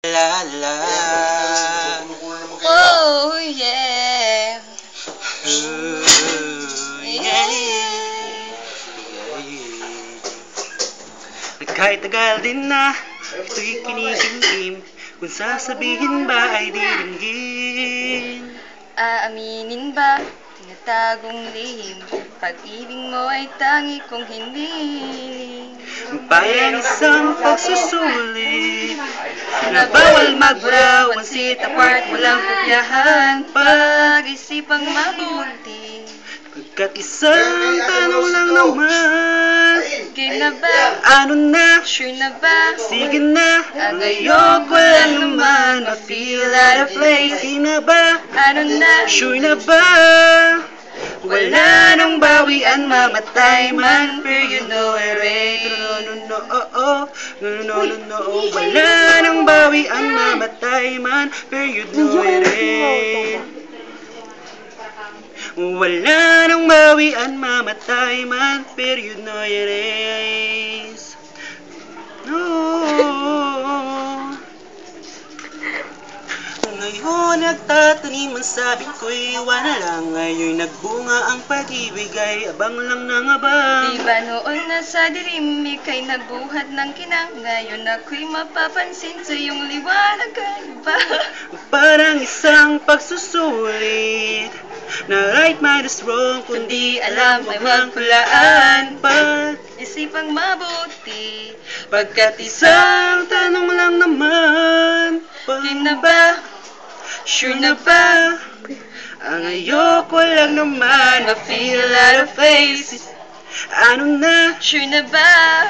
La la. Oh yeah. Kahit tagal din na ito'y kinikimkim, kung sasabihin ba ay diringgin. Aaminin ba, tinatagong lihim, pag-ibig mo ay tangi kong hiniling. Parang isang pagsusuli na bawal magbura, one seat apart, walang kopyahan. Pag-isipang mabuti, Pagkat isang tanong lang naman, game na ba? ano na? Sure na ba? Sige na, ang ayoko lang naman ma-feel out of place. Sige na ba? Ano na? Sure na ba? Wala nang bawian, mamatay man, pero you know it ain't. No, oh, no, wala nang bawian, mamatay man, pero you know it ain't. Wala nang bawian, mamatay man, pero you know it is. No. Ngayon nagtatanim ang sabit ko'y wala lang. Ngayon nagbunga ang pag-ibig ay abang lang ng abang. Di ba noon nasa dilim, ika'y nagbuhat ng kinang? Ngayon ako'y mapapansin sa iyong liwanag ba? Parang isang pagsusulit na right minus wrong, kundi alam ay magkulaan. Isipang mabuti, Pagkat isang tanong lang naman, game na ba? sure na ba? Ang ayoko lang naman ma-feel out of place. Ano na? Sure na ba?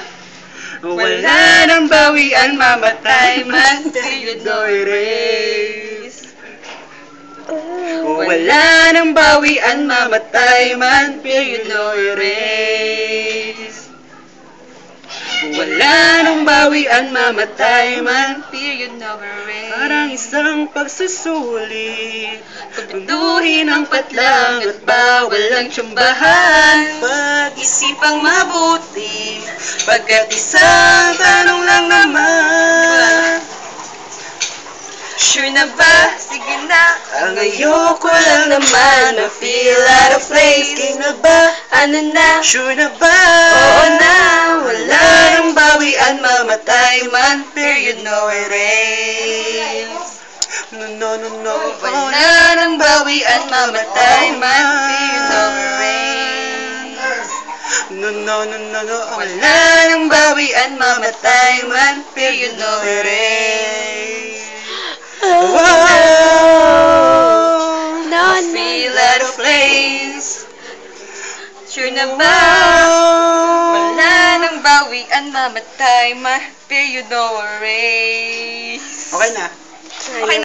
Wala nang bawian, mamatay man, you know it is. Wala nang bawian, mamatay man, pero you know it is. Wala nang bawian, mamatay man, Period number 8. parang isang pagsusulit. Pagduhin ang patlang at bawal ang tsambahan. Pag-isipang mabuti, pagkat isang tanong lang naman. Sure na ba? Sige na. Ang ayoko lang naman ma-feel out of place. Game na ba? Ano na? Sure na ba? Oo na. Wala nang bawian, mamatay man, pero you know it is. No, Wala nang bawian, mamatay man, pero you know it is. No, wala nang bawian, mamatay man, pero you know it is. I feel out of place. Sure na ba? Wala nang bawian, mamatay man, pero you know it is. Okay na. Okay na.